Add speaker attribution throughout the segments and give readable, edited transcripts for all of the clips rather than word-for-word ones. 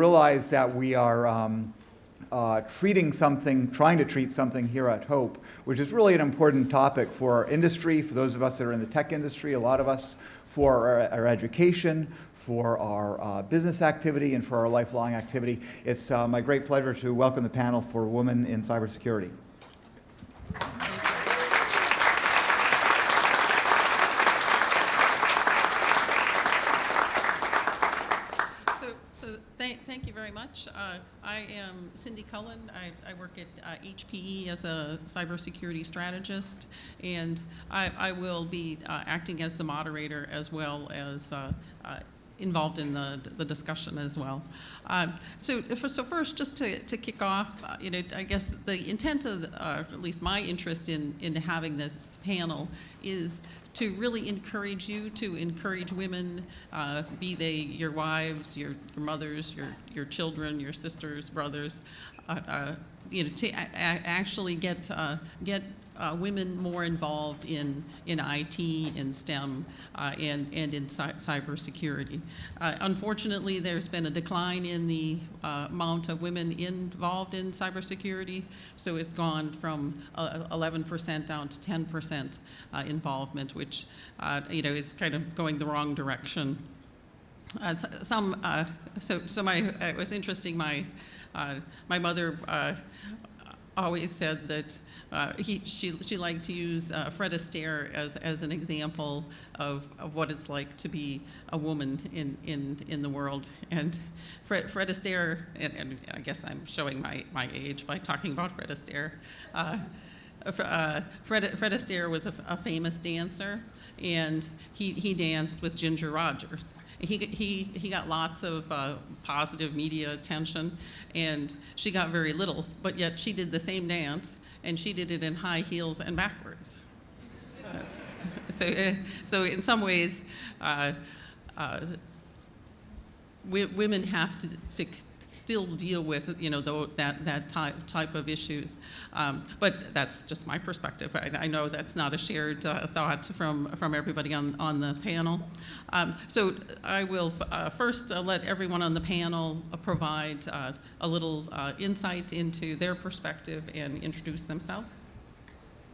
Speaker 1: realize that we are trying to treat something here at Hope, which is really an important topic for our industry, for those of us that are in the tech industry, a lot of us, for our education, for our business activity, and for our lifelong activity. It's my great pleasure to welcome the panel for Women in Cybersecurity.
Speaker 2: Thank you very much. I am Cindy Cullen. I work at HPE as a cybersecurity strategist, and I will be acting as the moderator as well as involved in the discussion as well. So first, just to kick off, I guess the intent of, at least my interest in having this panel is to really encourage you, to encourage women, be they your wives, your mothers, your children, your sisters, brothers, to actually get women more involved in IT, in STEM, and in cybersecurity. Unfortunately, there's been a decline in the amount of women involved in cybersecurity, so it's gone from 11% down to 10% involvement, which is kind of going the wrong direction. It was interesting. My mother always said that she liked to use Fred Astaire as an example of what it's like to be a woman in the world. And Fred Astaire, and I guess I'm showing my age by talking about Fred Astaire. Fred Astaire was a famous dancer, and he danced with Ginger Rogers. He got lots of positive media attention, and she got very little, but yet she did the same dance, and she did it in high heels and backwards. So in some ways, women have to still deal with that type of issues, but that's just my perspective. I know that's not a shared thought from everybody on the panel. So I will first let everyone on the panel provide a little insight into their perspective and introduce themselves.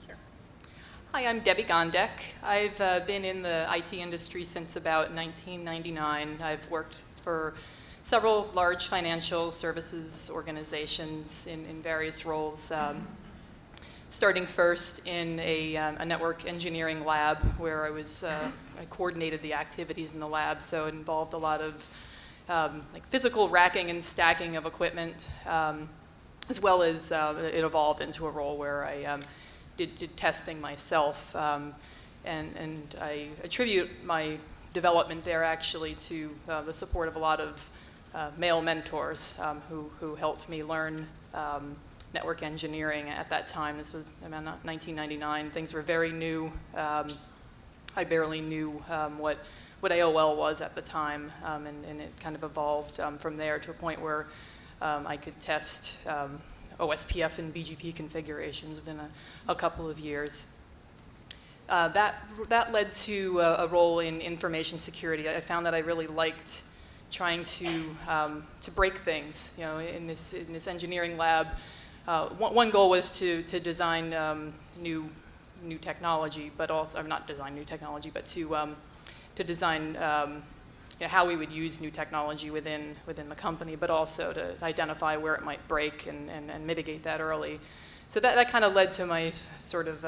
Speaker 3: Sure. Hi, I'm Debby Gahan. I've been in the IT industry since about 1999. I've worked for several large financial services organizations in various roles, starting first in a network engineering lab where I coordinated the activities in the lab, so it involved a lot of like physical racking and stacking of equipment, as well as it evolved into a role where I did testing myself, and I attribute my development there actually to the support of a lot of male mentors who helped me learn network engineering at that time. This was around 1999. Things were very new. I barely knew what AOL was at the time, and it kind of evolved from there to a point where I could test OSPF and BGP configurations within a couple of years. That led to a role in information security. I found that I really liked trying to break things. In this engineering lab, one goal was to design new technology, but also not design new technology, but to design how we would use new technology within the company, but also to identify where it might break and mitigate that early. So that kind of led to my sort of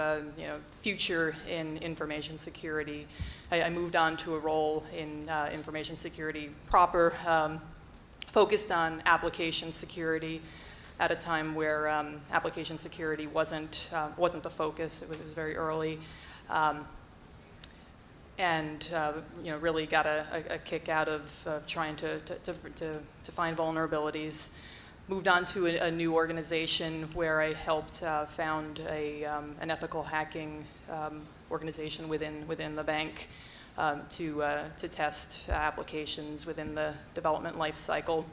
Speaker 3: future in information security. I moved on to a role in information security proper, focused on application security at a time where application security wasn't the focus. It was very early, and really got a kick out of trying to find vulnerabilities. Moved on to a new organization where I helped found an ethical hacking organization within the bank to test applications within the development life cycle.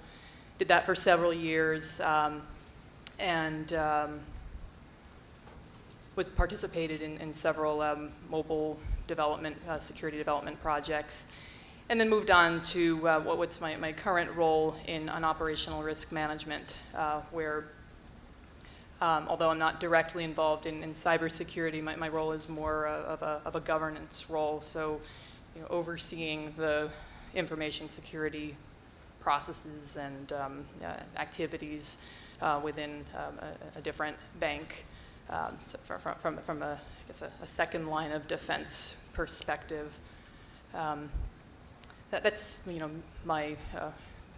Speaker 3: Did that for several years, and was participated in several mobile development, security development projects. and then moved on to what's my current role in operational risk management, where although I'm not directly involved in cybersecurity, my role is more of a governance role. So, overseeing the information security processes and activities within a different bank. So from I guess a second line of defense perspective. That's my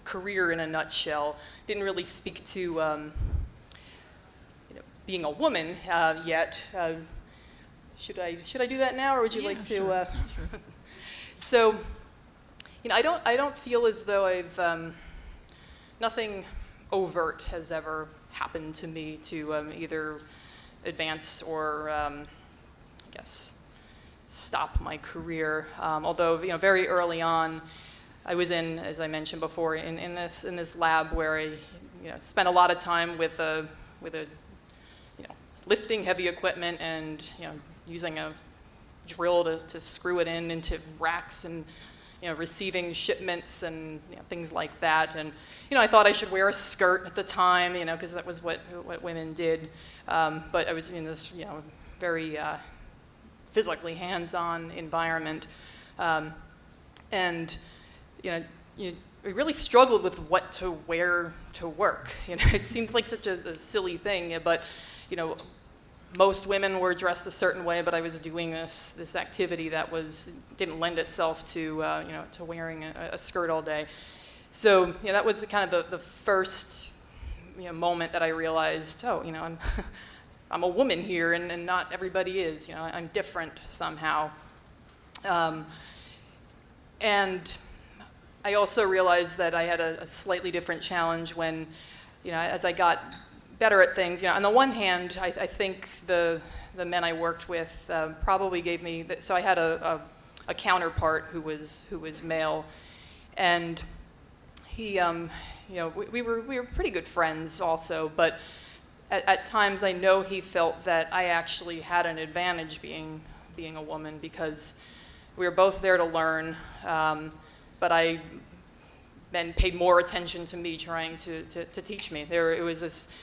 Speaker 3: career in a nutshell. Didn't really speak to being a woman yet. Should I do that now, or would you like to?
Speaker 2: Sure.
Speaker 3: So, I don't feel as though I've nothing overt has ever happened to me to either advance or I guess stop my career. Although very early on, I was in, as I mentioned before, in this lab where I spent a lot of time with a lifting heavy equipment and using a drill to screw it into racks and receiving shipments and things like that. And I thought I should wear a skirt at the time, because that was what women did. But I was in this very physically hands-on environment, and I really struggled with what to wear to work. It seemed like such a silly thing, but most women were dressed a certain way, but I was doing this activity that didn't lend itself to to wearing a skirt all day. So that was kind of the first moment that I realized, oh, I'm a woman here, and not everybody is. I'm different somehow. And I also realized that I had a slightly different challenge when, as I got better at things. On the one hand, I think the men I worked with probably gave me. So I had a counterpart who was male, and he, we were pretty good friends also. But at times, I know he felt that I actually had an advantage being a woman, because we were both there to learn. But I then paid more attention to me trying to teach me. It was this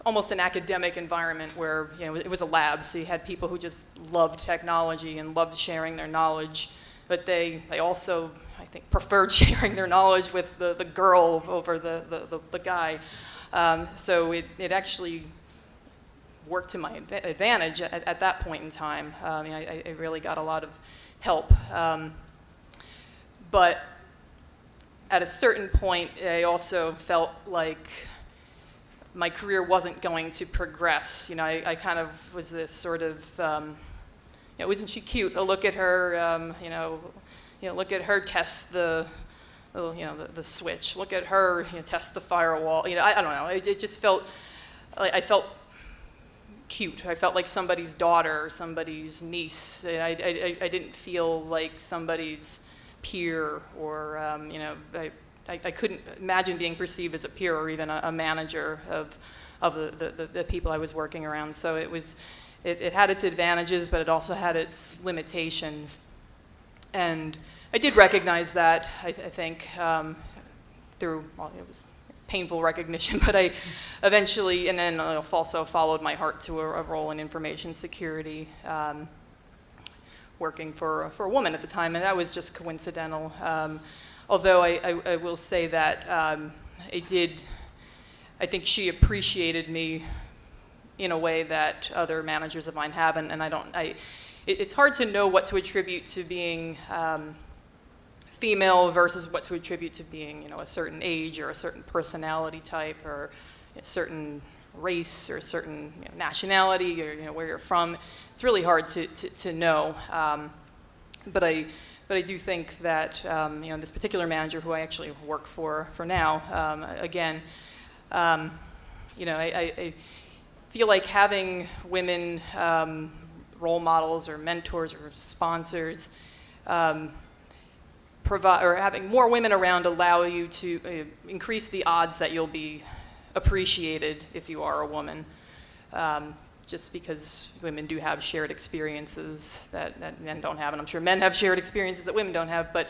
Speaker 3: almost an academic environment where it was a lab, so you had people who just loved technology and loved sharing their knowledge, but they also, I think, preferred sharing their knowledge with the girl over the guy. So it actually worked to my advantage at that point in time. I really got a lot of help. But at a certain point, I also felt like my career wasn't going to progress. I kind of was this sort of, isn't she cute? Oh, look at her, look at her test the switch. Look at her test the firewall. I don't know. It just felt, I felt cute. I felt like somebody's daughter or somebody's niece. I didn't feel like somebody's peer, or I couldn't imagine being perceived as a peer or even a manager of the people I was working around. So it had its advantages, but it also had its limitations. And I did recognize that, I think, through, well, it was painful recognition, but I eventually, and then also followed my heart to a role in information security, working for a woman at the time, and that was just coincidental. Although I will say that I think she appreciated me in a way that other managers of mine haven't, and it's hard to know what to attribute to being female versus what to attribute to being, a certain age or a certain personality type or a certain race or a certain nationality or where you're from. It's really hard to know. But I do think that this particular manager who I actually work for now, again, I feel like having women role models or mentors or sponsors provide, or having more women around allow you to increase the odds that you'll be appreciated if you are a woman. Just because women do have shared experiences that men don't have, and I'm sure men have shared experiences that women don't have, but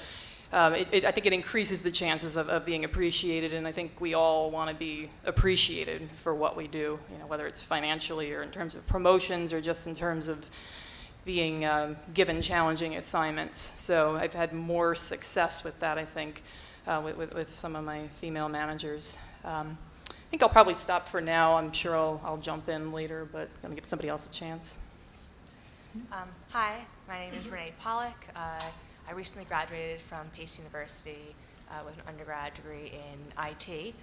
Speaker 3: I think it increases the chances of being appreciated, and I think we all want to be appreciated for what we do, whether it's financially or in terms of promotions or just in terms of being given challenging assignments. So I've had more success with that, I think, with some of my female managers. I think I'll probably stop for now. I'm sure I'll jump in later, but I'm going to give somebody else a chance.
Speaker 4: Hi, my name is Renee Pollock. I recently graduated from Pace University with an undergrad degree in IT,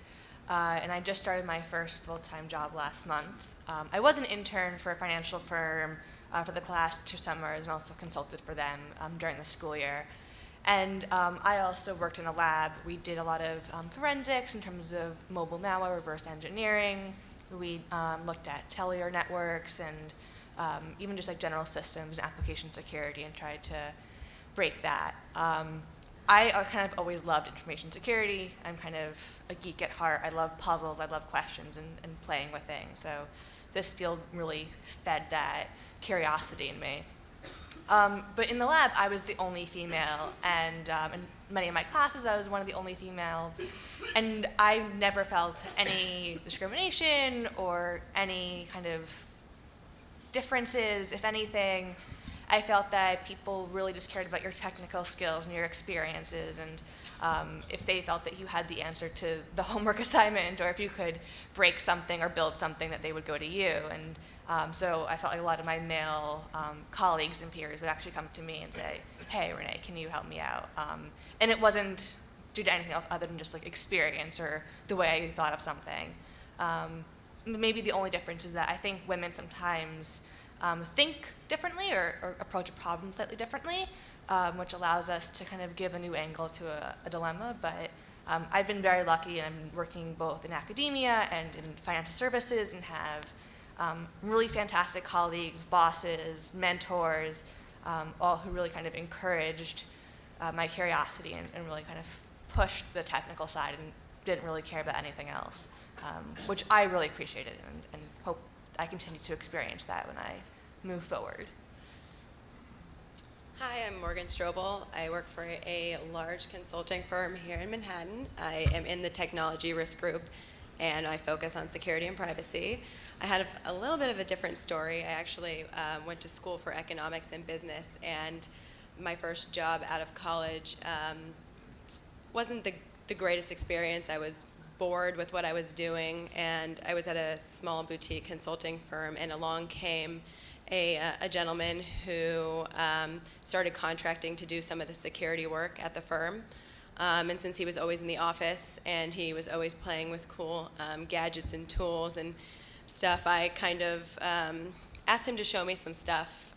Speaker 4: and I just started my first full-time job last month. I was an intern for a financial firm for the past 2 summers and also consulted for them during the school year. And I also worked in a lab. We did a lot of forensics in terms of mobile malware, reverse engineering. We looked at cellular networks and even just like general systems and application security and tried to break that. I kind of always loved information security. I'm kind of a geek at heart. I love puzzles, I love questions and playing with things. So this field really fed that curiosity in me. But in the lab, I was the only female, and in many of my classes, I was one of the only females. And I never felt any discrimination or any kind of differences. If anything, I felt that people really just cared about your technical skills and your experiences, and if they felt that you had the answer to the homework assignment, or if you could break something or build something, that they would go to you. And so I felt like a lot of my male colleagues and peers would actually come to me and say, "Hey, Renee, can you help me out?" And it wasn't due to anything else other than just like experience or the way I thought of something. Maybe the only difference is that I think women sometimes think differently or approach a problem slightly differently, which allows us to kind of give a new angle to a dilemma. But I've been very lucky, and I'm working both in academia and in financial services, and have really fantastic colleagues, bosses, mentors, all who really kind of encouraged my curiosity and really kind of pushed the technical side and didn't really care about anything else, which I really appreciated and hope I continue to experience that when I move forward.
Speaker 5: Hi, I'm Morgan Strobel. I work for a large consulting firm here in Manhattan. I am in the technology risk group, and I focus on security and privacy. I had a little bit of a different story. I actually went to school for economics and business, and my first job out of college wasn't the greatest experience. I was bored with what I was doing, and I was at a small boutique consulting firm, and along came a gentleman who started contracting to do some of the security work at the firm. And since he was always in the office and he was always playing with cool gadgets and tools and stuff, I kind of asked him to show me some stuff.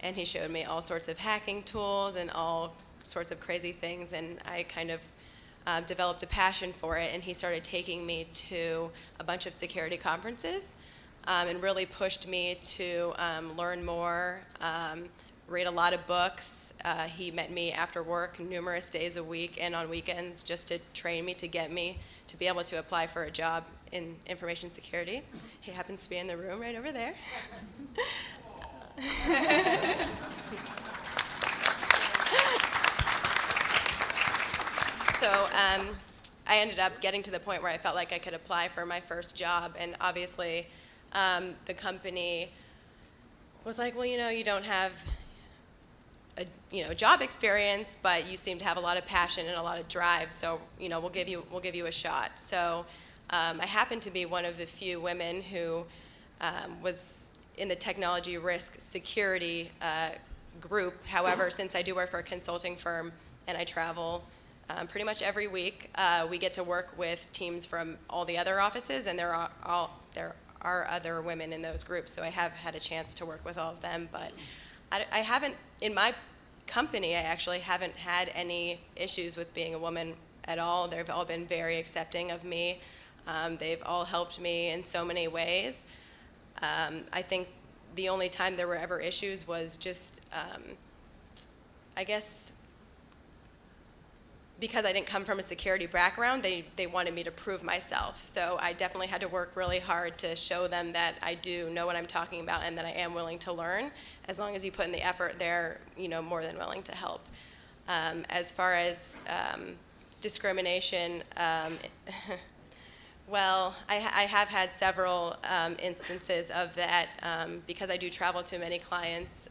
Speaker 5: And he showed me all sorts of hacking tools and all sorts of crazy things, and I kind of developed a passion for it, and he started taking me to a bunch of security conferences and really pushed me to learn more, read a lot of books. He met me after work numerous days a week and on weekends just to train me, to get me to be able to apply for a job in information security. He happens to be in the room right over there. So I ended up getting to the point where I felt like I could apply for my first job, and obviously the company was like, well, you don't have a job experience, but you seem to have a lot of passion and a lot of drive, so we'll give you a shot. So I happened to be one of the few women who was in the technology risk security group. However, since I do work for a consulting firm and I travel pretty much every week, we get to work with teams from all the other offices, and there are other women in those groups, so I have had a chance to work with all of them. But I haven't, in my company, I actually haven't had any issues with being a woman at all. They've all been very accepting of me. They've all helped me in so many ways. I think the only time there were ever issues was just, I guess, because I didn't come from a security background, they wanted me to prove myself. So I definitely had to work really hard to show them that I do know what I'm talking about and that I am willing to learn. As long as you put in the effort, they're more than willing to help. As far as discrimination, well, I have had several instances of that because I do travel to many clients.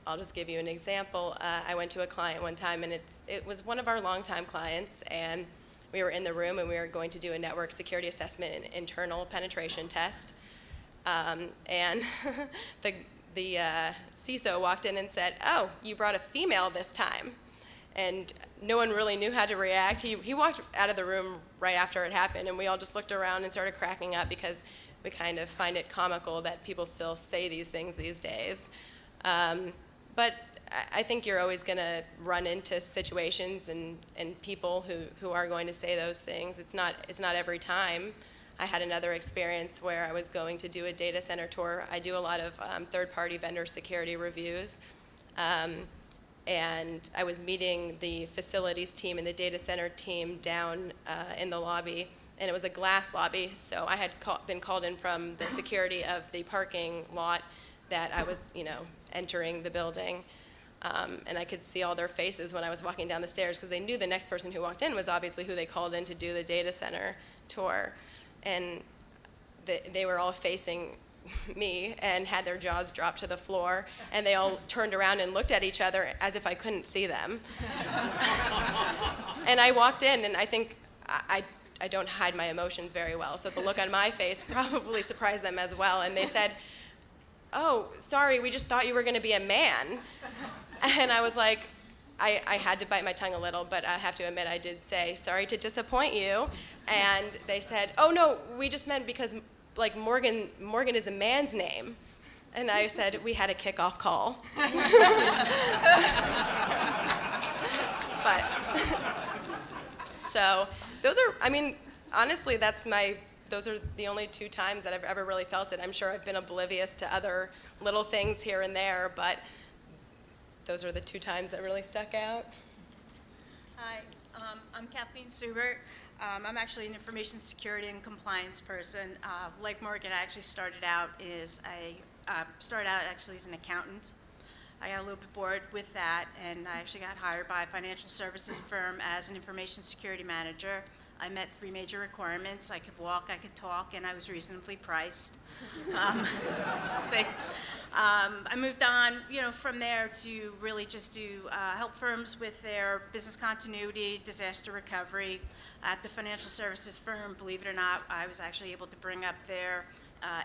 Speaker 5: I'll just give you an example. I went to a client one time, and it was one of our longtime clients, and we were in the room, and we were going to do a network security assessment and internal penetration test. And the CISO walked in and said, "Oh, you brought a female this time." And no one really knew how to react. He walked out of the room right after it happened, and we all just looked around and started cracking up because we kind of find it comical that people still say these things these days. But I think you're always going to run into situations and people who are going to say those things. It's not every time. I had another experience where I was going to do a data center tour. I do a lot of third-party vendor security reviews. And I was meeting the facilities team and the data center team down in the lobby, and it was a glass lobby, so I had been called in from the security of the parking lot that I was, entering the building. And I could see all their faces when I was walking down the stairs because they knew the next person who walked in was obviously who they called in to do the data center tour. And they were all facing me and had their jaws dropped to the floor, and they all turned around and looked at each other as if I couldn't see them. And I walked in, and I think I don't hide my emotions very well, so the look on my face probably surprised them as well, and they said, "Oh, sorry, we just thought you were going to be a man." And I was like, I had to bite my tongue a little, but I have to admit I did say, "Sorry to disappoint you." And they said, "Oh no, we just meant because like Morgan is a man's name." And I said, "We had a kickoff call." But so those are, honestly, those are the only two times that I've ever really felt it. I'm sure I've been oblivious to other little things here and there, but those are the two times that really stuck out.
Speaker 6: Hi, I'm Kathleen Subert. I'm actually an information security and compliance person. Like Morgan, I actually started out as an accountant. I got a little bit bored with that, and I actually got hired by a financial services firm as an information security manager. I met 3 major requirements. I could walk, I could talk, and I was reasonably priced. I moved on, from there to really just do help firms with their business continuity, disaster recovery. At the financial services firm, believe it or not, I was actually able to bring up their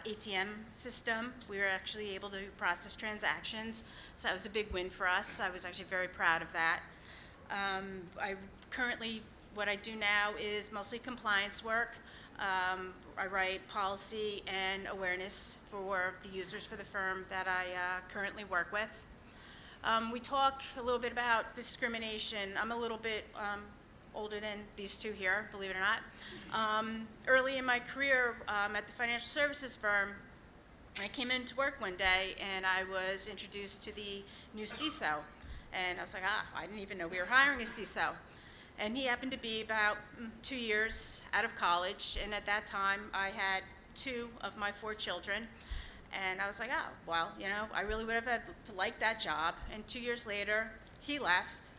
Speaker 6: ATM system. We were actually able to process transactions, so that was a big win for us. I was actually very proud of that. What I do now is mostly compliance work. I write policy and awareness for the users for the firm that I currently work with. We talk a little bit about discrimination. I'm a little bit older than these two here, believe it or not. Early in my career at the financial services firm, I came into work one day and I was introduced to the new CISO. And I was like, I didn't even know we were hiring a CISO. And he happened to be about 2 years out of college, and at that time I had 2 of my 4 children, and I was like, I really would have liked that job. And 2 years later, he left,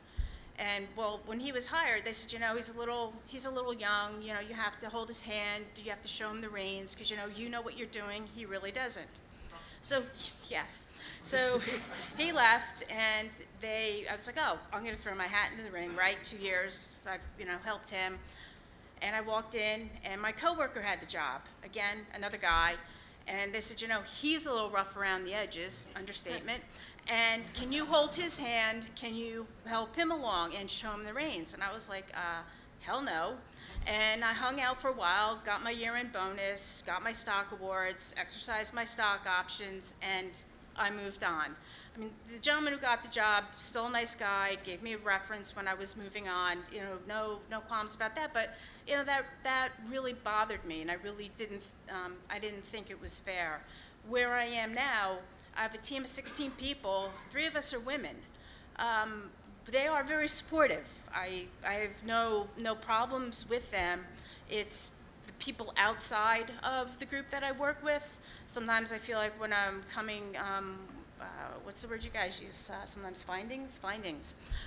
Speaker 6: and when he was hired, they said, he's a little young, you have to hold his hand, you have to show him the reins, because you know what you're doing, he really doesn't. So, yes. So he left, and I was like, I'm going to throw my hat into the ring, right? 2 years, I've, helped him. And I walked in, and my coworker had the job. Again, another guy. And they said, he's a little rough around the edges, understatement. And can you hold his hand? Can you help him along and show him the reins? And I was like, hell no. And I hung out for a while, got my year-end bonus, got my stock awards, exercised my stock options, and I moved on. The gentleman who got the job, still a nice guy, gave me a reference when I was moving on. No qualms about that. But that really bothered me, and I really didn't think it was fair. Where I am now, I have a team of 16 people. 3 of us are women. They are very supportive. I have no problems with them. It's the people outside of the group that I work with. Sometimes I feel like when I'm coming what's the word you guys use sometimes, findings,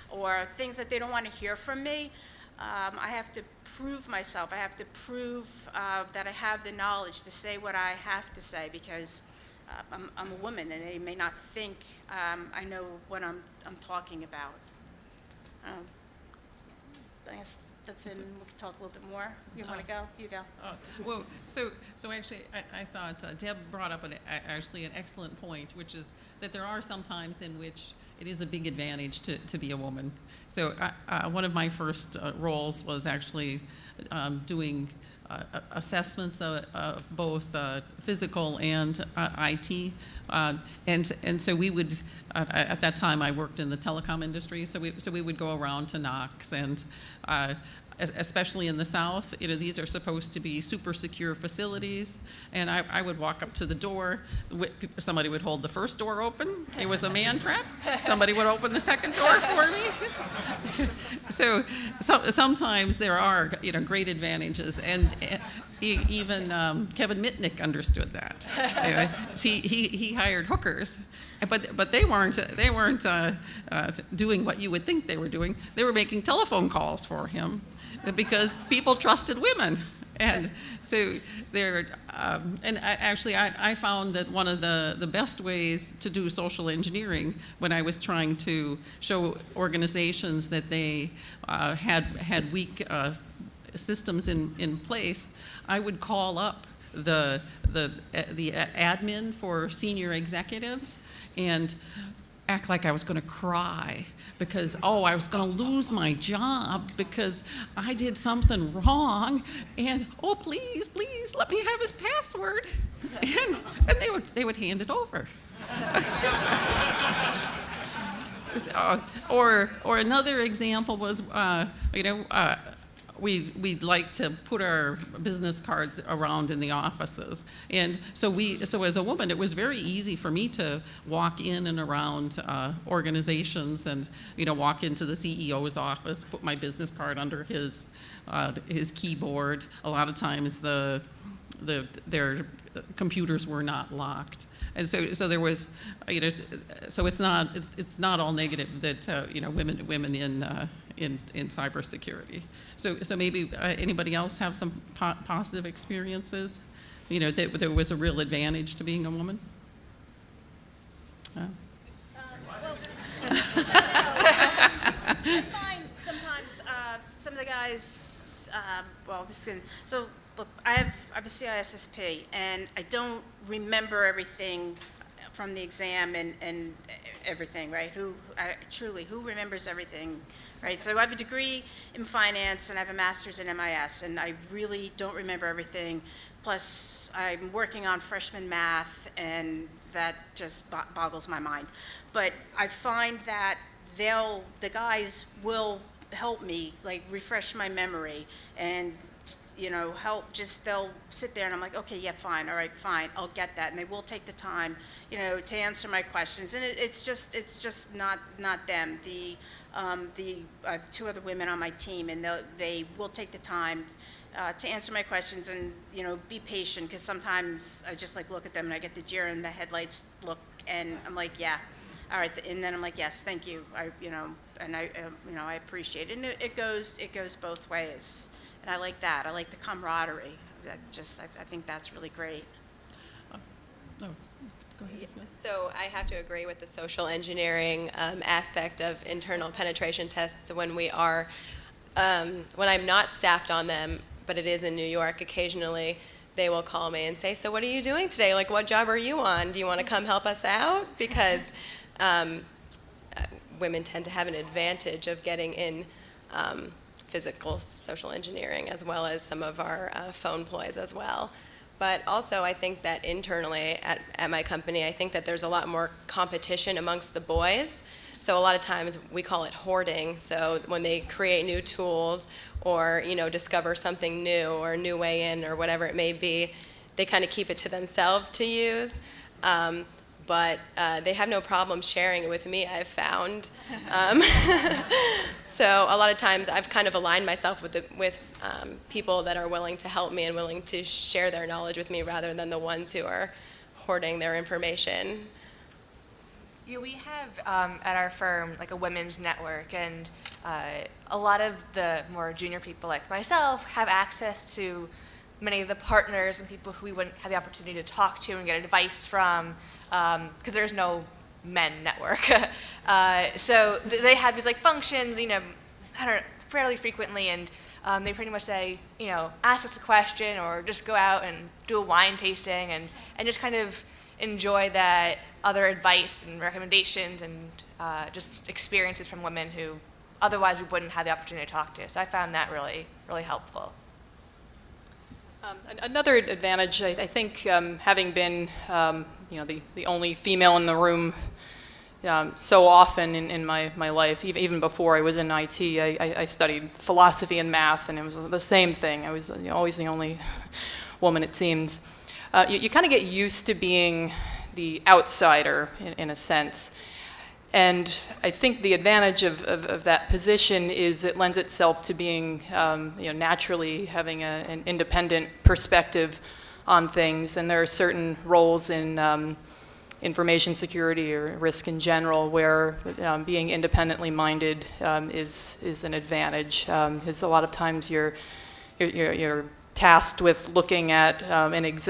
Speaker 6: or things that they don't want to hear from me. I have to prove myself. I have to prove that I have the knowledge to say what I have to say, because I'm a woman and they may not think I know what I'm talking about. I guess that's it. We can talk a little bit more. You want to go? You go.
Speaker 2: Well, so actually, I thought Deb brought up actually an excellent point, which is that there are some times in which it is a big advantage to be a woman. So one of my first roles was actually doing assessments of both physical and IT, and so we would. At that time, I worked in the telecom industry, so we would go around to knocks, and especially in the South, these are supposed to be super secure facilities, and I would walk up to the door. Somebody would hold the first door open. It was a man trap. Somebody would open the second door for me. So sometimes there are great advantages, and even Kevin Mitnick understood that. He hired hookers. But they weren't doing what you would think they were doing. They were making telephone calls for him because people trusted women, and so they're. I found that one of the best ways to do social engineering, when I was trying to show organizations that they had weak systems in place, I would call up the admin for senior executives and act like I was going to cry because, I was going to lose my job because I did something wrong, and please let me have his password, and they would hand it over. Or another example was, we'd like to put our business cards around in the offices. And so as a woman, it was very easy for me to walk in and around organizations and, walk into the CEO's office, put my business card under his keyboard. A lot of times their computers were not locked. And so there was, so it's not all negative that, women in cybersecurity. So maybe anybody else have some positive experiences, that there was a real advantage to being a woman?
Speaker 6: I find sometimes some of the guys, look, I have a CISSP, and I don't remember everything from the exam and everything, right? Who remembers everything, right? So I have a degree in finance and I have a master's in MIS, and I really don't remember everything. Plus, I'm working on freshman math, and that just boggles my mind. But I find that the guys will help me, like refresh my memory and they'll sit there and I'm like, okay, yeah, fine, all right, fine, I'll get that. And they will take the time, to answer my questions. And it's just not them. The two other women on my team, and they will take the time to answer my questions and, be patient, because sometimes I just look at them and I get the deer in the headlights look, and I'm like, yeah, all right, and then I'm like, yes, thank you, I appreciate it. And it goes both ways. And I like that. I like the camaraderie. I think that's really great.
Speaker 2: Go ahead.
Speaker 5: So I have to agree with the social engineering aspect of internal penetration tests when we are, when I'm not staffed on them, but it is in New York, occasionally they will call me and say, so what are you doing today? Like, what job are you on? Do you want to come help us out? Because women tend to have an advantage of getting in physical social engineering, as well as some of our phone ploys as well. But also, I think that internally at my company, I think that there's a lot more competition amongst the boys. So a lot of times we call it hoarding. So when they create new tools or discover something new or a new way in or whatever it may be, they kind of keep it to themselves to use. But they have no problem sharing it with me, I've found. So a lot of times I've kind of aligned myself with people that are willing to help me and willing to share their knowledge with me rather than the ones who are hoarding their information.
Speaker 4: Yeah, we have at our firm like a women's network, and a lot of the more junior people like myself have access to many of the partners and people who we wouldn't have the opportunity to talk to and get advice from, because there's no men network. So they have these like functions, I don't know, fairly frequently, and they pretty much say, ask us a question or just go out and do a wine tasting and just kind of enjoy that other advice and recommendations and just experiences from women who otherwise we wouldn't have the opportunity to talk to. So I found that really, really helpful.
Speaker 3: Another advantage, I think, having been, the only female in the room so often in my life, even before I was in IT, I studied philosophy and math, and it was the same thing. I was always the only woman, it seems. You kind of get used to being the outsider, in a sense. And I think the advantage of that position is it lends itself to being, naturally having an independent perspective on things. And there are certain roles in information security or risk in general where being independently minded is an advantage. Because a lot of times you're tasked with looking at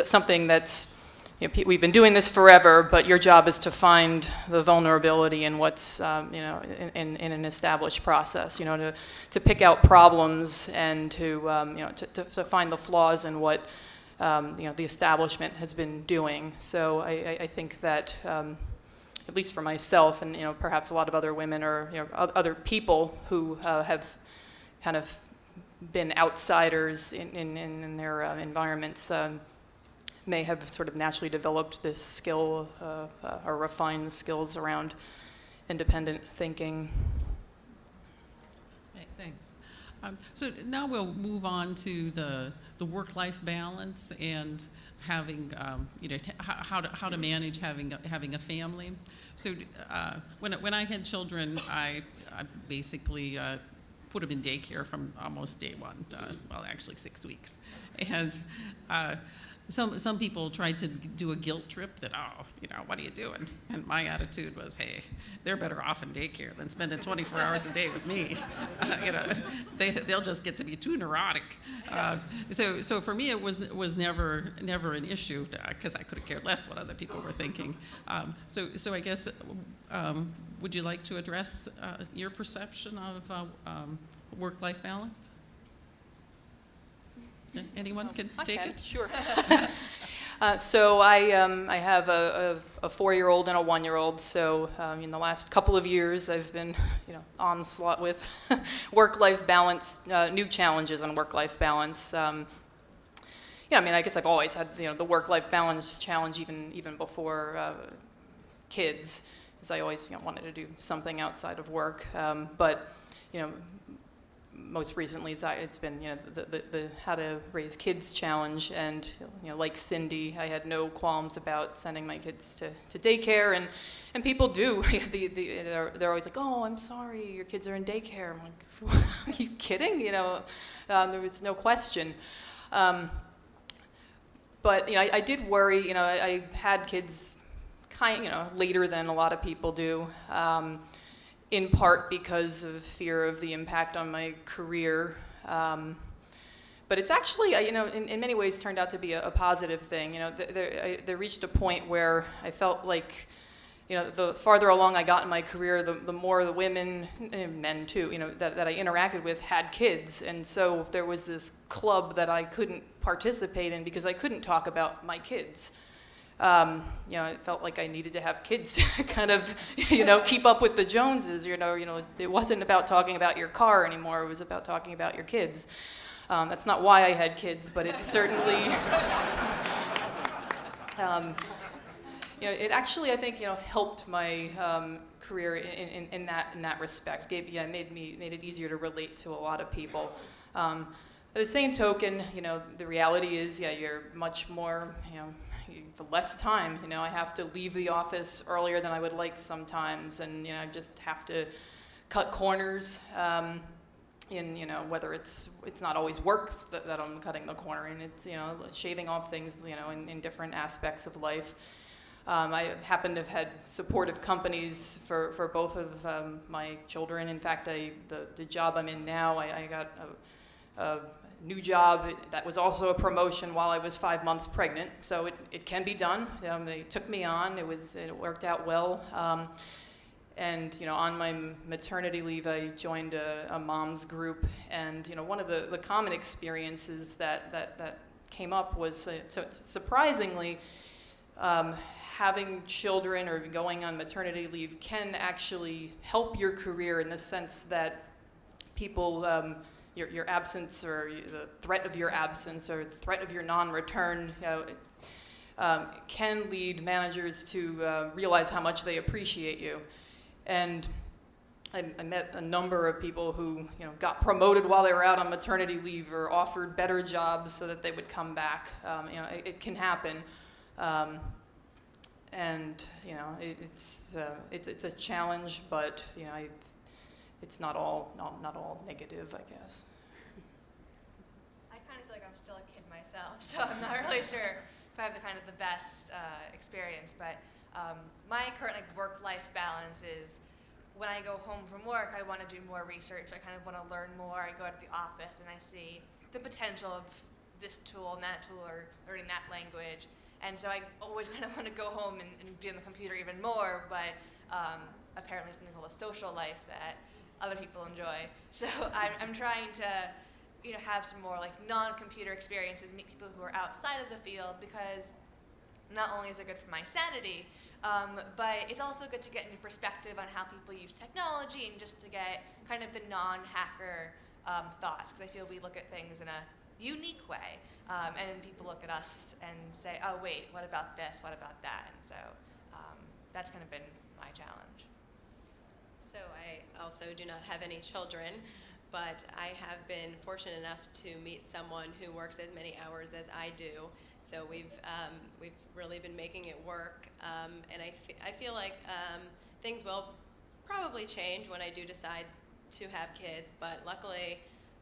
Speaker 3: something that's, we've been doing this forever, but your job is to find the vulnerability in what's, in an established process, to pick out problems and to find the flaws in what, the establishment has been doing. So I think that, at least for myself and, perhaps a lot of other women or, other people who have kind of been outsiders in their environments, may have sort of naturally developed this skill or refined the skills around independent thinking.
Speaker 2: Okay, thanks. So now we'll move on to the work-life balance and having, how to manage having a family. So when I had children, I basically put them in daycare from almost day one. Well, actually 6 weeks, and. Some people tried to do a guilt trip that, what are you doing? And my attitude was, hey, they're better off in daycare than spending 24 hours a day with me. They'll just get to be too neurotic. So for me, it was never an issue because I could have cared less what other people were thinking. So I guess, would you like to address your perception of work-life balance? Anyone can take it?
Speaker 3: Sure. So I have a 4-year-old and a 1-year-old. So in the last couple of years, I've been onslaught with work-life balance, new challenges on work-life balance. I guess I've always had the work-life balance challenge even before kids, because I always wanted to do something outside of work. But most recently, it's been the how to raise kids challenge, and like Cindy, I had no qualms about sending my kids to daycare, and people do. They're always like, oh, I'm sorry, your kids are in daycare. I'm like, are you kidding? There was no question. But I did worry. I had kids later than a lot of people do. In part because of fear of the impact on my career. But it's actually, in many ways turned out to be a positive thing. They reached a point where I felt like, the farther along I got in my career, the more the women, and men too, that I interacted with had kids. And so there was this club that I couldn't participate in because I couldn't talk about my kids. It felt like I needed to have kids to kind of, keep up with the Joneses. It wasn't about talking about your car anymore. It was about talking about your kids. That's not why I had kids, but it certainly, it actually, I think, helped my career in that respect. Made it easier to relate to a lot of people. At the same token, the reality is, you're much more, for less time. I have to leave the office earlier than I would like sometimes, and I just have to cut corners in whether it's not always work that I'm cutting the corner in. It's shaving off things in different aspects of life. I happen to have had supportive companies for both of my children. In fact, the job I'm in now, I got a new job that was also a promotion while I was 5 months pregnant. So it can be done. They took me on. It worked out well. And on my maternity leave, I joined a mom's group. And one of the common experiences that came up was surprisingly. Having children or going on maternity leave can actually help your career in the sense that people, your absence or the threat of your absence or the threat of your non-return can lead managers to realize how much they appreciate you. And I met a number of people who got promoted while they were out on maternity leave or offered better jobs so that they would come back. It can happen. And it's a challenge, but it's not all negative, I guess.
Speaker 4: I kind of feel like I'm still a kid myself, so I'm not really sure if I have the best experience. But my current work-life balance is when I go home from work, I want to do more research. I kind of want to learn more. I go to the office and I see the potential of this tool and that tool, or learning that language. And so I always kind of want to go home and be on the computer even more, but apparently something called a social life that other people enjoy. So I'm trying to have some more non-computer experiences, meet people who are outside of the field, because not only is it good for my sanity, but it's also good to get a new perspective on how people use technology and just to get kind of the non-hacker thoughts, because I feel we look at things in a unique way, and then people look at us and say, oh wait, what about this, what about that? And so that's kind of been my challenge.
Speaker 5: So I also do not have any children, but I have been fortunate enough to meet someone who works as many hours as I do. So we've really been making it work, and I feel like things will probably change when I do decide to have kids, but luckily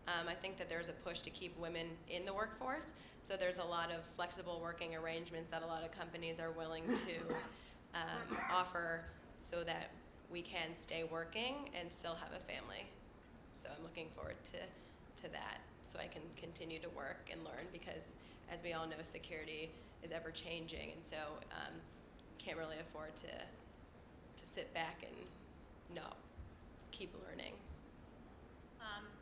Speaker 5: I think that there's a push to keep women in the workforce. So there's a lot of flexible working arrangements that a lot of companies are willing to offer so that we can stay working and still have a family. So I'm looking forward to that, so I can continue to work and learn, because as we all know, security is ever changing, and so can't really afford to sit back and keep learning.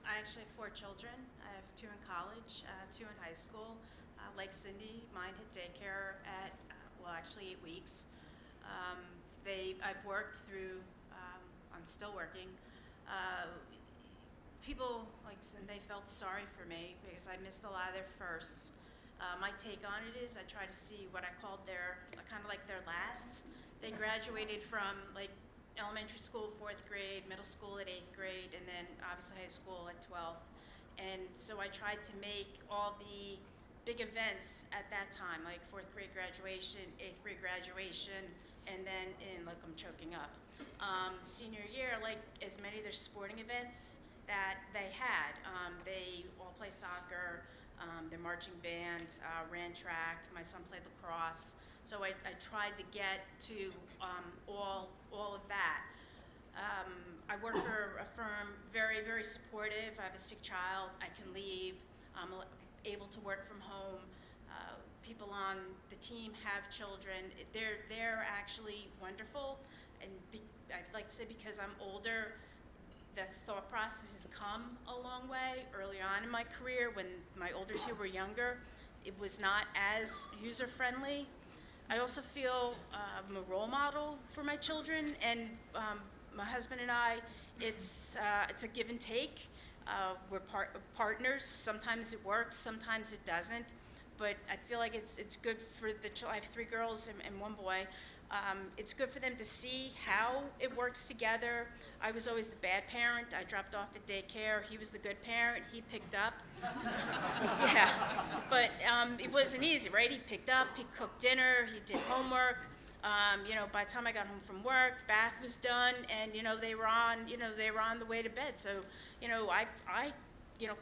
Speaker 6: I actually have 4 children. I have 2 in college, 2 in high school. Like Cindy, mine hit daycare at, actually 8 weeks. I've worked through, I'm still working. People, they felt sorry for me because I missed a lot of their firsts. My take on it is I try to see what I called their, kind of like their lasts. They graduated from elementary school, 4th grade, middle school at 8th grade, and then obviously high school at 12th. And so I tried to make all the big events at that time, like 4th grade graduation, 8th grade graduation, and then I'm choking up. Senior year, as many of their sporting events that they had. They all play soccer, their marching band, ran track, my son played lacrosse. So I tried to get to all of that. I work for a firm, very, very supportive. I have a sick child, I can leave. I'm able to work from home. People on the team have children. They're actually wonderful. And I'd like to say, because I'm older, the thought process has come a long way. Early on in my career, when my older 2 were younger, it was not as user-friendly. I also feel I'm a role model for my children, and my husband and I, it's a give and take. We're partners. Sometimes it works, sometimes it doesn't. But I feel like it's good for the children. I have 3 girls and 1 boy. It's good for them to see how it works together. I was always the bad parent. I dropped off at daycare. He was the good parent. He picked up. Yeah, but it wasn't easy, right? He picked up. He cooked dinner. He did homework. By the time I got home from work, bath was done, and they were on the way to bed. So, I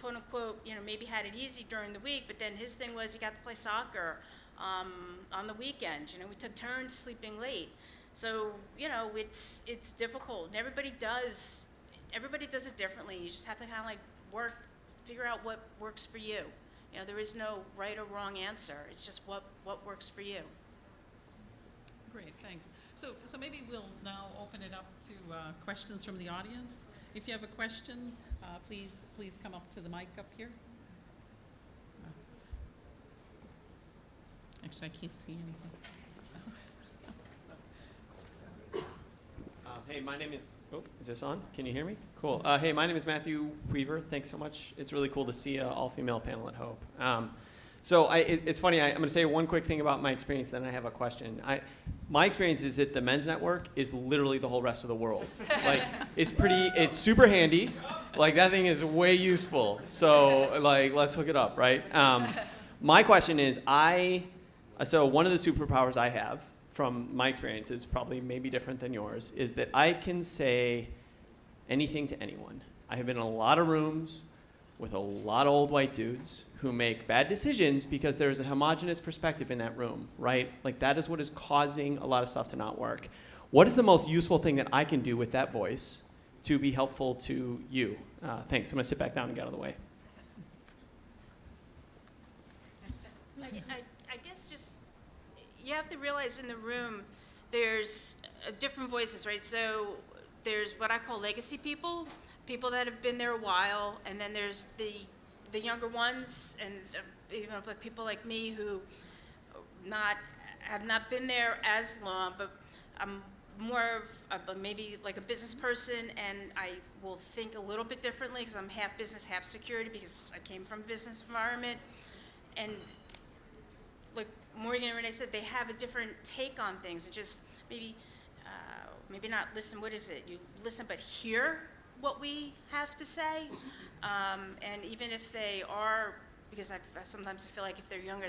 Speaker 6: quote unquote, maybe had it easy during the week, but then his thing was he got to play soccer on the weekend. You know, we took turns sleeping late. So, you know, it's difficult, and everybody does it differently. You just have to kind of like figure out what works for you. You know, there is no right or wrong answer. It's just what works for you.
Speaker 2: Great, thanks. So maybe we'll now open it up to questions from the audience. If you have a question, please come up to the mic up here. Actually, I can't see anything.
Speaker 7: Hey, my name is, is this on? Can you hear me? Cool. Hey, my name is Matthew Weaver. Thanks so much. It's really cool to see an all-female panel at Hope. It's funny, I'm going to say one quick thing about my experience, then I have a question. My experience is that the men's network is literally the whole rest of the world. Like, it's super handy. Like, that thing is way useful. So, like, let's hook it up, right? My question is, so one of the superpowers I have from my experience is probably maybe different than yours, is that I can say anything to anyone. I have been in a lot of rooms with a lot of old white dudes who make bad decisions because there's a homogenous perspective in that room, right? Like, that is what is causing a lot of stuff to not work. What is the most useful thing that I can do with that voice to be helpful to you? Thanks. I'm going to sit back down and get out of the way.
Speaker 6: I guess just, you have to realize in the room there's different voices, right? So there's what I call legacy people that have been there a while, and then there's the younger ones, and you know, but people like me who have not been there as long, but I'm more of maybe like a business person, and I will think a little bit differently because I'm half business, half security, because I came from a business environment. And like Morgan and Renee said, they have a different take on things. It just maybe not listen, what is it? You listen but hear what we have to say. And even if they are, because sometimes I feel like if they're younger,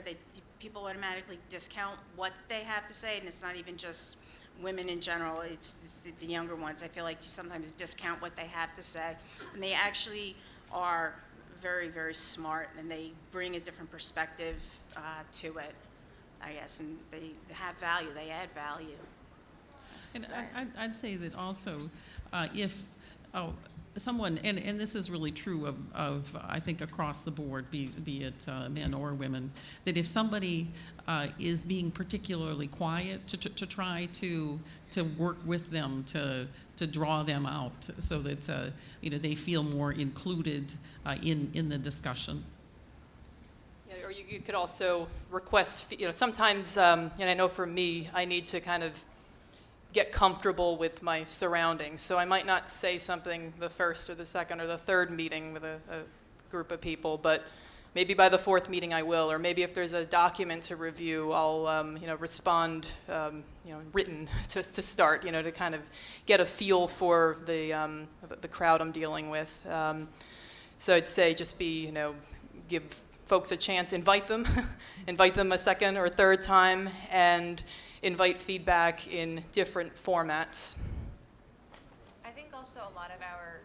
Speaker 6: people automatically discount what they have to say, and it's not even just women in general, it's the younger ones. I feel like you sometimes discount what they have to say, and they actually are very, very smart, and they bring a different perspective to it, I guess, and they have value, they add value.
Speaker 2: And I'd say that also, if someone, and this is really true of I think across the board, be it men or women, that if somebody is being particularly quiet, to try to work with them to draw them out so that they feel more included in the discussion.
Speaker 3: Yeah, or you could also request, sometimes, and I know for me, I need to kind of get comfortable with my surroundings. So I might not say something the first or the second or the third meeting with a group of people, but maybe by the fourth meeting I will, or maybe if there's a document to review, I'll respond written to start, to kind of get a feel for the crowd I'm dealing with. So I'd say just give folks a chance, invite them a second or third time, and invite feedback in different formats.
Speaker 4: I think also a lot of our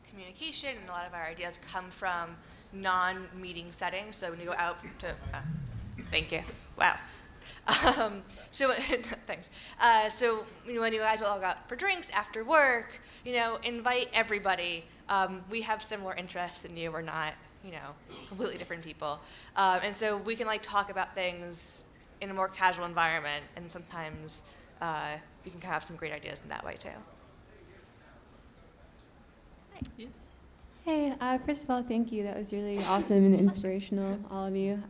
Speaker 4: communication and a lot of our ideas come from non-meeting settings. So when you go out to, thank you. Wow. Thanks. So when you guys all go out for drinks after work, invite everybody. We have similar interests than you. We're not, completely different people. And so we can talk about things in a more casual environment, and sometimes we can have some great ideas in that way too.
Speaker 2: Hi. Yes.
Speaker 8: Hey, first of all, thank you. That was really awesome and inspirational, all of you.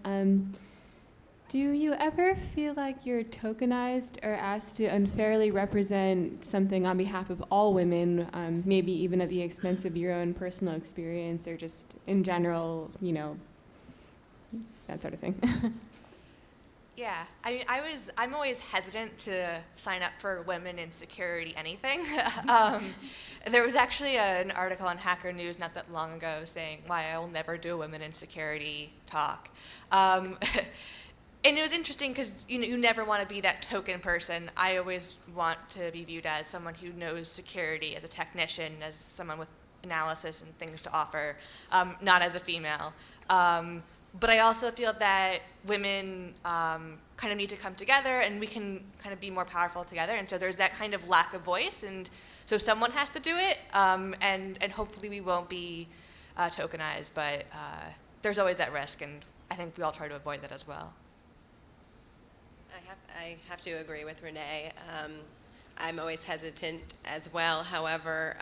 Speaker 8: Do you ever feel like you're tokenized or asked to unfairly represent something on behalf of all women, maybe even at the expense of your own personal experience or just in general, that sort of thing?
Speaker 4: Yeah, I'm always hesitant to sign up for women in security anything. There was actually an article on Hacker News not that long ago saying why I will never do a women in security talk. And it was interesting because you never want to be that token person. I always want to be viewed as someone who knows security, as a technician, as someone with analysis and things to offer, not as a female. but I also feel that women kind of need to come together, and we can kind of be more powerful together. And so there's that kind of lack of voice, and so someone has to do it, and hopefully we won't be tokenized, but there's always that risk, and I think we all try to avoid that as well.
Speaker 5: I have to agree with Renee. I'm always hesitant as well. However,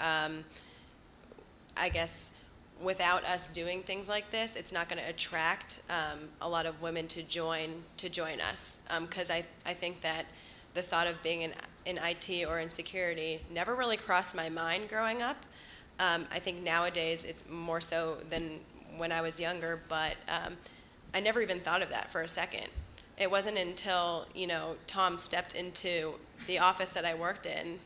Speaker 5: I guess without us doing things like this, it's not going to attract a lot of women to join us. Because I think that the thought of being in IT or in security never really crossed my mind growing up. I think nowadays it's more so than when I was younger, but I never even thought of that for a second. It wasn't until, Tom stepped into the office that I worked in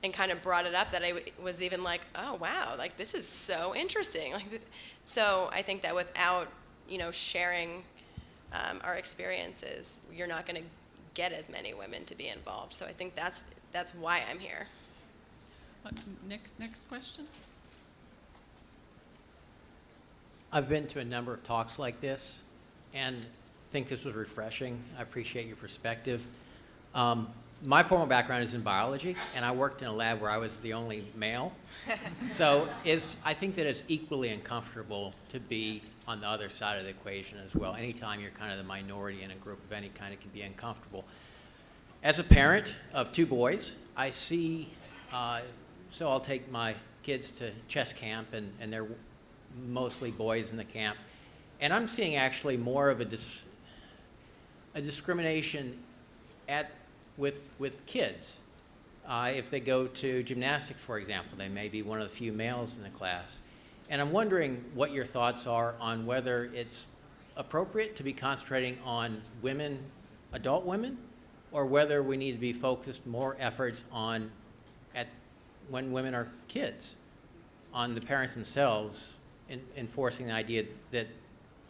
Speaker 5: and kind of brought it up that I was even like, oh, wow, like this is so interesting. So I think that without, sharing our experiences, you're not going to get as many women to be involved. So I think that's why I'm here.
Speaker 2: Next question.
Speaker 9: I've been to a number of talks like this and think this was refreshing. I appreciate your perspective. My formal background is in biology, and I worked in a lab where I was the only male. So I think that it's equally uncomfortable to be on the other side of the equation as well. Anytime you're kind of the minority in a group of any kind, it can be uncomfortable. As a parent of 2 boys, I see, so I'll take my kids to chess camp, and they're mostly boys in the camp. And I'm seeing actually more of a discrimination with kids. If they go to gymnastics, for example, they may be one of the few males in the class. And I'm wondering what your thoughts are on whether it's appropriate to be concentrating on women, adult women, or whether we need to be focused more efforts on when women are kids, on the parents themselves, enforcing the idea that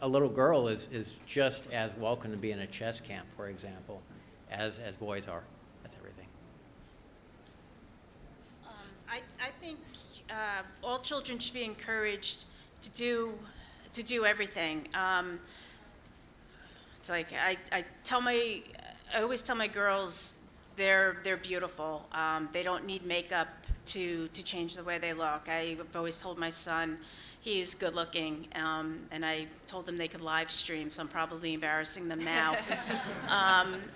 Speaker 9: a little girl is just as welcome to be in a chess camp, for example, as boys are. That's everything.
Speaker 6: I think all children should be encouraged to do everything. It's like I always tell my girls they're beautiful. They don't need makeup to change the way they look. I've always told my son he's good looking, and I told them they could live stream, so I'm probably embarrassing them now.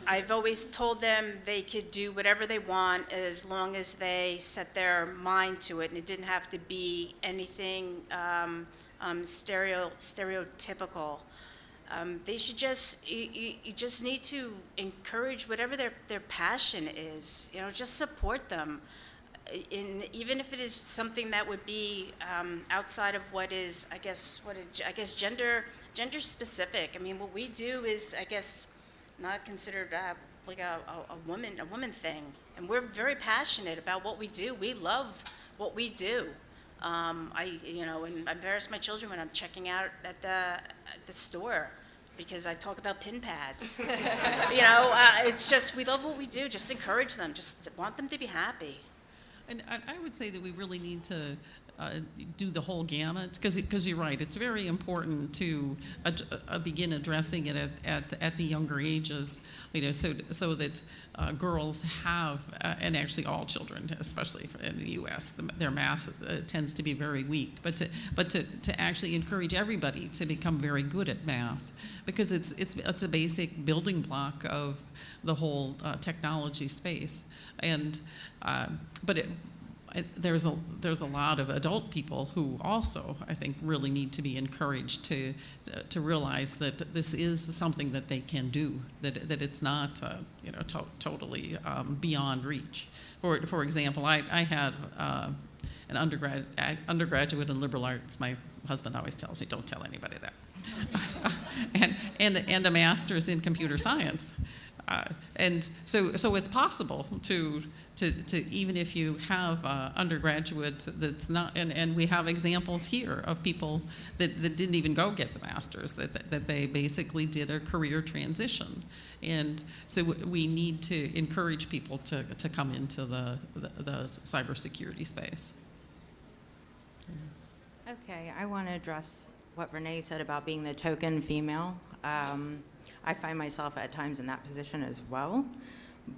Speaker 6: I've always told them they could do whatever they want as long as they set their mind to it, and it didn't have to be anything stereotypical. They should you just need to encourage whatever their passion is, just support them. Even if it is something that would be outside of what is, I guess gender specific. I mean, what we do is, I guess, not considered like a woman thing, and we're very passionate about what we do. We love what we do. And I embarrass my children when I'm checking out at the store because I talk about pin pads. It's just we love what we do. Just encourage them. Just want them to be happy.
Speaker 2: And I would say that we really need to do the whole gamut, because you're right. It's very important to begin addressing it at the younger ages, so that girls have, and actually all children, especially in the U.S., their math tends to be very weak. But to actually encourage everybody to become very good at math, because it's a basic building block of the whole technology space. And but there's a lot of adult people who also, I think, really need to be encouraged to realize that this is something that they can do, that it's not totally beyond reach. For example, I had an undergraduate in liberal arts. My husband always tells me, don't tell anybody that, and a master's in computer science. And so it's possible to even if you have undergraduate that's not, and we have examples here of people that didn't even go get the master's, that they basically did a career transition. And so we need to encourage people to come into the cybersecurity space.
Speaker 10: Okay, I want to address what Renee said about being the token female. I find myself at times in that position as well,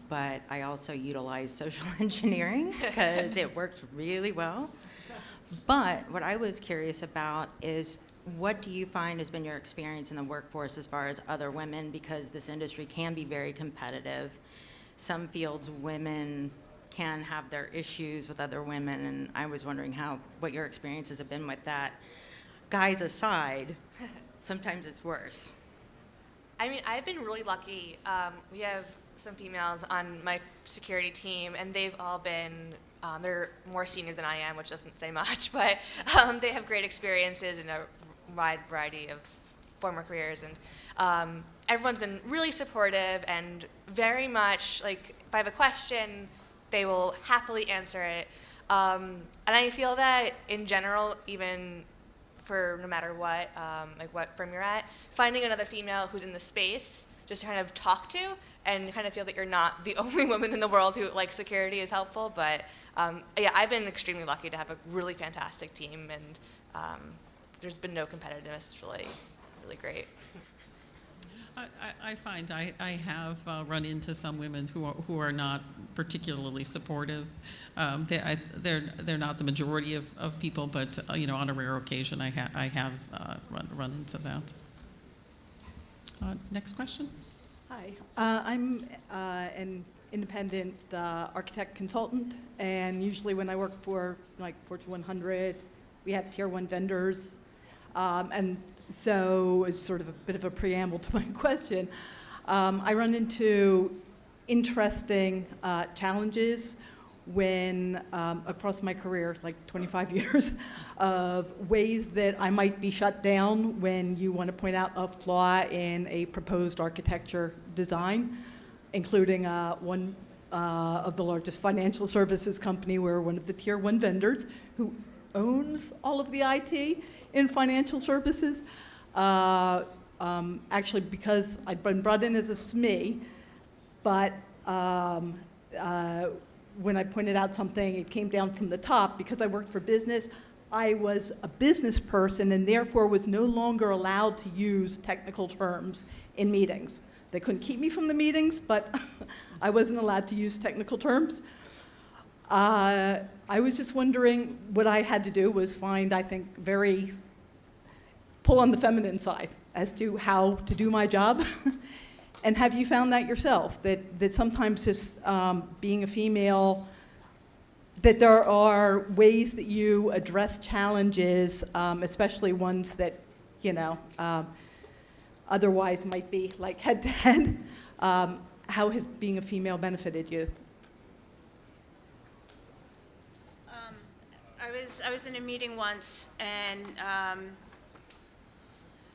Speaker 10: but I also utilize social engineering because it works really well. But what I was curious about is, what do you find has been your experience in the workforce as far as other women? Because this industry can be very competitive. Some fields, women can have their issues with other women, and I was wondering what your experiences have been with that. Guys aside, sometimes it's worse.
Speaker 4: I mean, I've been really lucky. We have some females on my security team, and they've all been, they're more senior than I am, which doesn't say much, but they have great experiences in a wide variety of former careers, and everyone's been really supportive and very much, like, if I have a question, they will happily answer it. And I feel that in general, even for no matter what, like what firm you're at, finding another female who's in the space just to kind of talk to and kind of feel that you're not the only woman in the world who likes security is helpful. But yeah, I've been extremely lucky to have a really fantastic team, and there's been no competitiveness. It's really, really great.
Speaker 2: I find I have run into some women who are not particularly supportive. They're not the majority of people, but on a rare occasion I have run into that. Next question.
Speaker 11: Hi, I'm an independent architect consultant, and usually when I work for like Fortune 100, we have tier 1 vendors, and so it's sort of a bit of a preamble to my question. I run into interesting challenges when, across my career, like 25 years, of ways that I might be shut down when you want to point out a flaw in a proposed architecture design, including one of the largest financial services company. We're one of the tier 1 vendors who owns all of the IT in financial services. Actually, because I'd been brought in as a SME, but when I pointed out something, it came down from the top. Because I worked for business, I was a business person and therefore was no longer allowed to use technical terms in meetings. They couldn't keep me from the meetings, but I wasn't allowed to use technical terms. I was just wondering, what I had to do was find, I think, pull on the feminine side as to how to do my job. And have you found that yourself, that sometimes just being a female, that there are ways that you address challenges, especially ones that, otherwise might be like head to head? How has being a female benefited you?
Speaker 6: I was in a meeting once, and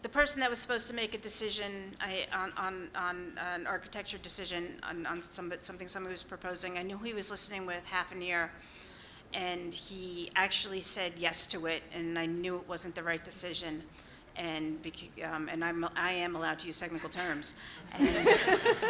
Speaker 6: the person that was supposed to make a decision on an architecture decision on something someone was proposing, I knew he was listening with half an ear, and he actually said yes to it, and I knew it wasn't the right decision. And I am allowed to use technical terms. And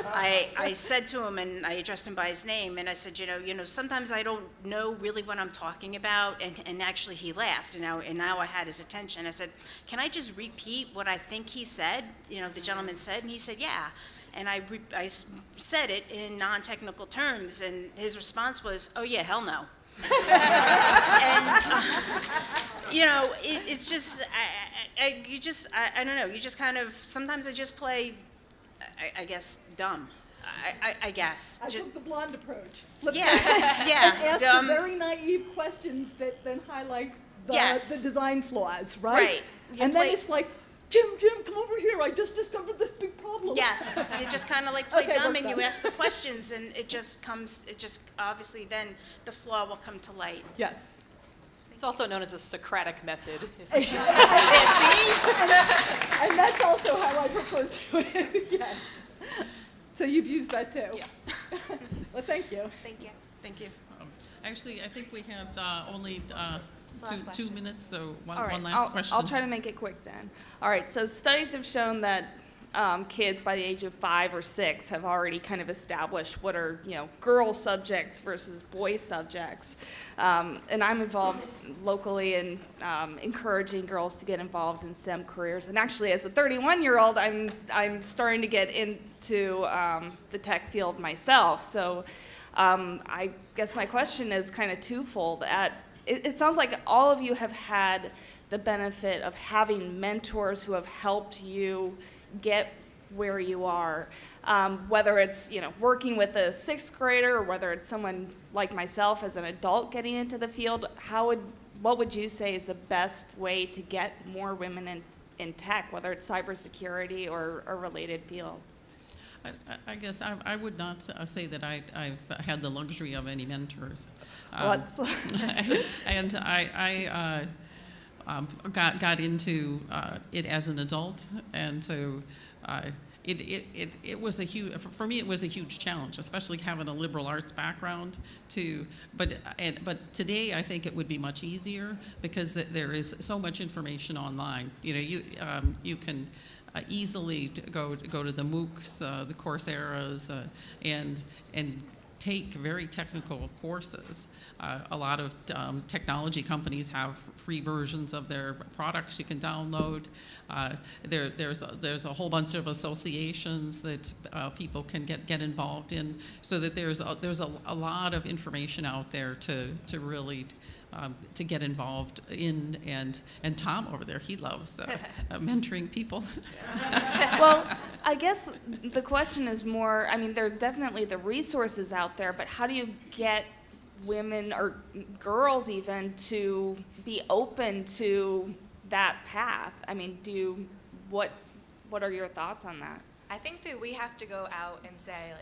Speaker 6: I said to him, and I addressed him by his name, and I said, sometimes I don't know really what I'm talking about. And actually he laughed, and now I had his attention. I said, can I just repeat what I think he said, the gentleman said? And he said, yeah. And I said it in non-technical terms, and his response was, oh yeah, hell no. And it's just I don't know, you just kind of, sometimes I just play, I guess, dumb. I guess.
Speaker 11: I took the blonde approach.
Speaker 6: Yeah.
Speaker 11: And ask the very naive questions that then highlight the design flaws, right? And then it's like, Jim, come over here. I just discovered this big problem.
Speaker 6: Yes, you just kind of like play dumb, and you ask the questions, and it just obviously then the flaw will come to light.
Speaker 11: Yes.
Speaker 3: It's also known as a Socratic method.
Speaker 11: And that's also how I refer to it. Yes. So you've used that too.
Speaker 3: Yeah.
Speaker 11: Well, thank you.
Speaker 4: Thank you.
Speaker 2: Thank you. Actually, I think we have only two minutes, so one last question.
Speaker 12: I'll try to make it quick then. All right, so studies have shown that kids by the age of 5 or 6 have already kind of established what are, girl subjects versus boy subjects. And I'm involved locally in encouraging girls to get involved in STEM careers. And actually, as a 31-year-old, I'm starting to get into the tech field myself. So I guess my question is kind of twofold. It sounds like all of you have had the benefit of having mentors who have helped you get where you are, whether it's working with a 6th grader or whether it's someone like myself as an adult getting into the field. What would you say is the best way to get more women in tech, whether it's cybersecurity or related fields?
Speaker 2: I guess I would not say that I've had the luxury of any mentors. And I got into it as an adult, and so it was for me it was a huge challenge, especially having a liberal arts background. But today I think it would be much easier because there is so much information online. You can easily go to the MOOCs, the Coursera's, and take very technical courses. A lot of technology companies have free versions of their products you can download. There's a whole bunch of associations that people can get involved in, so that there's a lot of information out there to really to get involved in, and Tom over there, he loves mentoring people.
Speaker 12: Well, I guess the question is more, there are definitely the resources out there, but how do you get women or girls even to be open to that path? What are your thoughts on that?
Speaker 4: I think that we have to go out and say,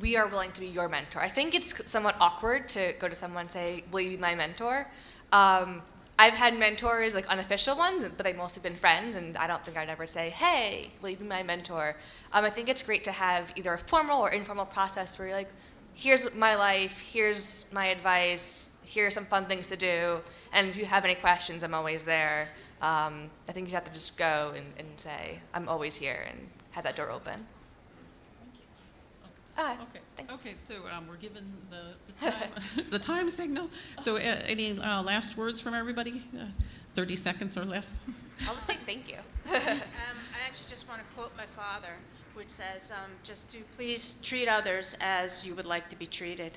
Speaker 4: we are willing to be your mentor. I think it's somewhat awkward to go to someone and say, will you be my mentor? I've had mentors, unofficial ones, but they've mostly been friends, and I don't think I'd ever say, hey, will you be my mentor? I think it's great to have either a formal or informal process where you're here's my life, here's my advice, here's some fun things to do, and if you have any questions, I'm always there. I think you have to just go and say, I'm always here, and have that door open.
Speaker 2: Okay. So we're given the time signal. So any last words from everybody? 30 seconds or less.
Speaker 4: I'll just say thank you.
Speaker 6: I actually just want to quote my father, which says, just to please treat others as you would like to be treated.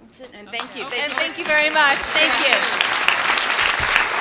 Speaker 6: That's it, and thank you.
Speaker 4: And thank you very much. Thank you.